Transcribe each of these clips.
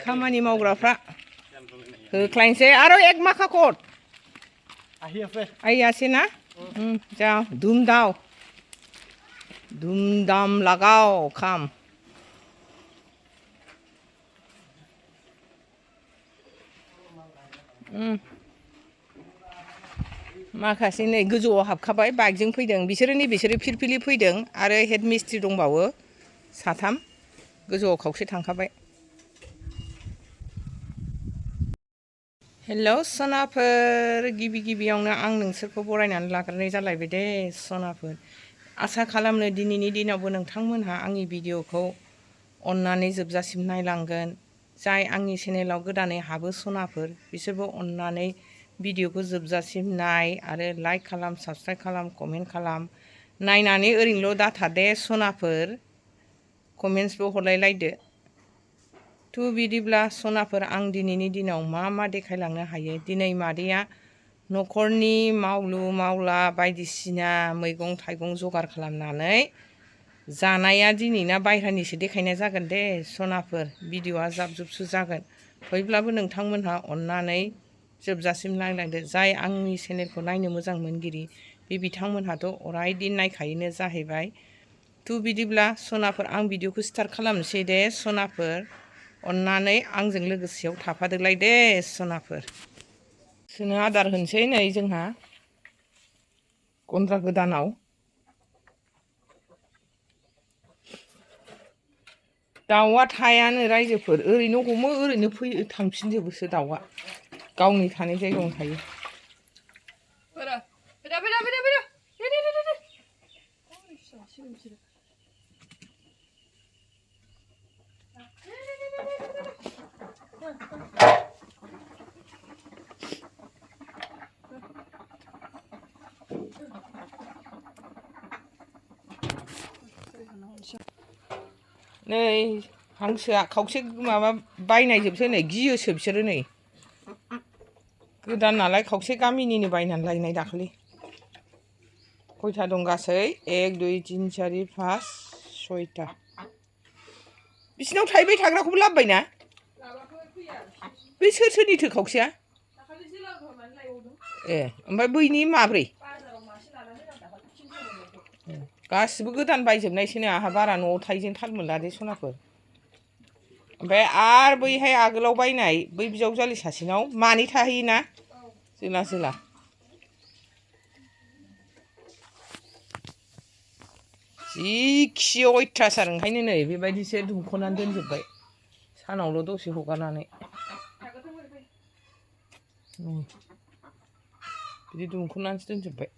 खामानि मावग्राफ्रा होख्लायनोसै आरो एक माखा कट आई आसे ना जाओ धूम धाम लगाओ काम माखासे नै गोजौआव हाबखाबाय बाइकजों फैदों बिसोरो फिरफिलि फैदों आरो हेड मिस्ट्रि दंबावो साथाम गोजौआव खावसे थांखाबाय हेलौ सनाफोर गिबियावनो आं नोंसोरखौ बरायनानै लाग्रोनाय जालायबाय दे सनाफोर आसा खालामनो दिनैनि दिनावबो नोंथांमोनहा आंनि भिडिअखौ अननानै जोबजासिम नायलांगोन जाय आंनि चेनेलाव गोदानै हाबो सनाफोर बिसोरबो अननानै भिडिअखौ जोबजासिम नाय आरो लाइक खालाम साबस्क्राइब खालाम कमेन्ट खालाम नायनानै ओरैनोल' दाथा दे सनाफोर कमेन्ट्सबो हरलायलायदो थ' बिदिब्ला सनाफोर आं दिनैनि दिनाव मा देखायलांनो हायो दिनै मादैया न'खरनि मावलु मावला बायदिसिना मैगं थाइगं जगार खालामनानै जानाया दिनैना बायह्रानिसो देखायनाय जागोन दे सनाफोर भिडिअआ जाब जुबसो जागोन थेवब्लाबो नोंथांमोनहा अननानै जोबजासिम नायलांदो जाय आंनि चेनेलखौ नायनो मोजां मोनगिरि बे बिथांमोनहाथ' अरायदिन नायखायोनो जाहैबाय थ' बिदिब्ला सनाफोर आं भिडिअखौ स्टार्ट खालामनोसै दे सनाफोर अननानै आंजों लोगोसेयाव थाफादोलाय दे सनाफोर सोनो आदार होनोसै नै जोंहा गन्द्रा गोदानाव दाउआ थायानो रायजोफोर ओरैनो हमो ओरैनो फैयो थांफिनजोबोसो दाउआ गावनि थानाय जायगायावनो थायो नै हांसोआ खावसे माबा बायनायजोबसो नै गियोसो बिसोरो नै गोदान नालाय खावसे गामिनिनो बायनानै लायनाय दाखालि खयथा दं गासै 1 2 3 4 5 6टा बिसिनाव थाइबाय थाग्राखौबो लाबोबायना बे सोरनिथो खावसेया ए ओमफ्राय बैनि माब्रै गासिबो गोदान बायजोबनायसोनो आंहा बारा न'आव थाइजों थाल मोनला दे सनाफोर ओमफ्राय आरो बैहाय आगोलाव बायनाय बै बिजावजालि सासेनाव मानै थाहैयोना जोला जि खियो अयथासार ओंखायनो नै बेबायदिसो दुमख'नानै दोनजोब्बाय सानावल' दसे हगारनानै बिदि दुमख'नानैसो दोनजोब्बाय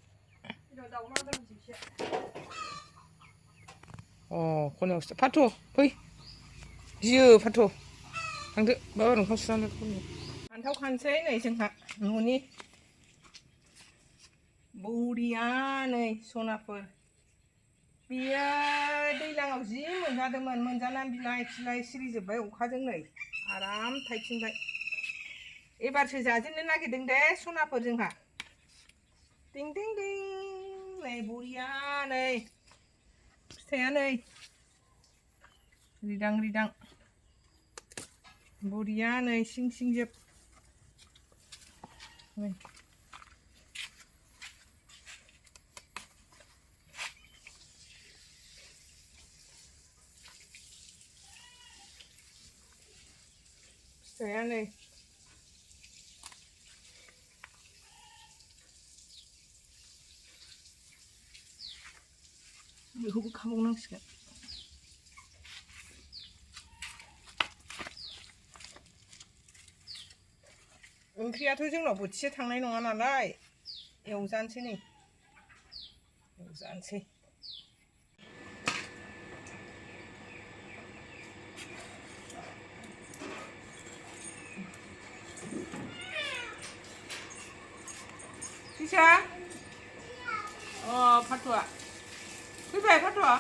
खनायावसो फाथ' फै गियो फाथ' थांदो बाबा ओंखाम सुनानै फान्थाव खानोसै नै जोंहा न'नि बरिया नै सनाफोर बियो दैज्लाङाव जि मोनजादोंमोन मोनजानानै बिलाइ थिलाइ सिरिजोब्बाय अखाजों नै आराम थायफिनबाय एबारसो जाजेननो नागिरदों दे सनाफोर जोंहा दिं दिं दिं नै बरिया नै फिथाइया नै रिदां बरिया नै सिं जोब नै फिथाइया नै बेखौबो खाबावनांसिगोन ओंख्रियाथ' जोंनाव बोथिसे थांनाय नङा नालाय एवजानोसै नै एवजानोसै फिसा फाथ'आ फैबाय फाथ'आ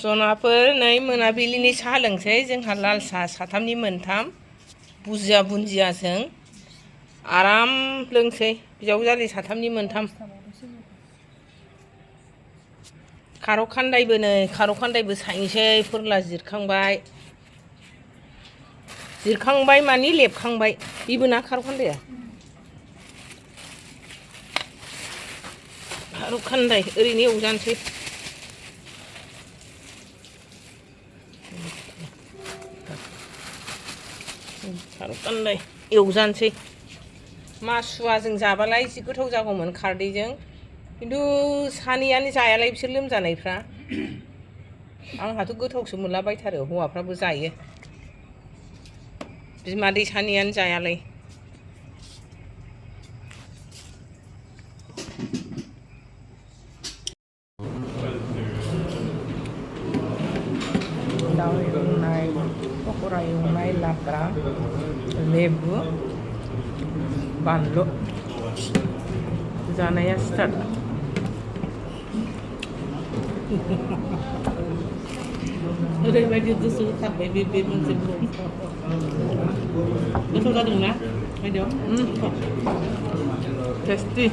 सनाफोर नै मोनाबिलिनि साहा लोंसै जोंहा लाल साहा साथामनि मोनथाम बुजिया बुन्दियाजों आराम लोंसै बिजावजालि साथामनि मोनथाम खारौ खान्दायबो नै खारौ खान्दायबो सायनोसै फोरला जिरखांबाय मानि लेबखांबाय बेबो ना खारौ खान्दाया खारौ खान्दाय ओरैनो एवजानोसै खारौ खान्दाय एवजानोसै मासुवाजों जाबालाय एसे गोथाव जागौमोन खारदैजों खिन्थु सानैयानो जायालाय बिसोर लोमजानायफ्रा आंहाथ' गोथावसो मोनलाबायथारो हौवाफ्राबो जायो बिमादै सानैयानो जायालाय दाउ एवनाय पक'रा एवनाय लाब्रा लेबु बानलु जानाया स्टार्ट ओरैबायदि गोसो होथारबाय बे मोनसे गोथाव जादोंना बायदेव टेस्टि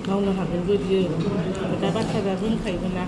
मावनो हागोनबो बियो दा बाथ्राया रोंखायोमोन ना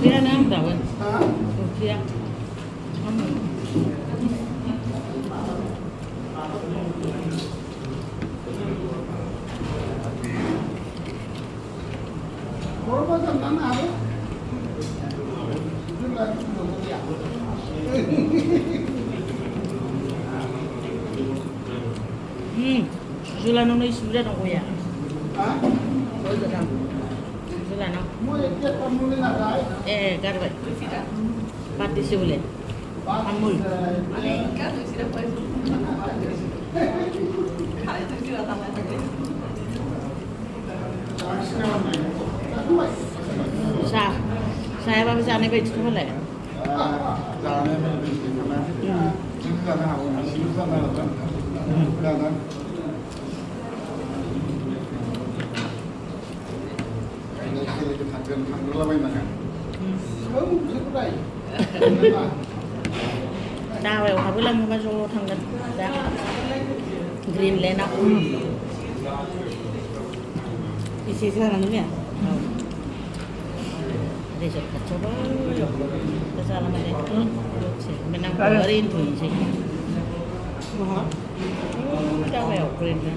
Dia nak tahu kan? Dia. Berapa jam mana ada? Sudah nunggu sudah nunggu ya. Ah? Sudah. Sudah nunggu. Garba. Pati sebule. Amul. Saya apa bisa ane begitu boleh? Đào rồi mà bữa lần mà vô thằng đó green lên đâu एसे जानानै गैया resort खाथियावबा जाला माने ओमफ्राय नांगौ ओरैनो दुइनोसै बहा जागायाव ओरैनो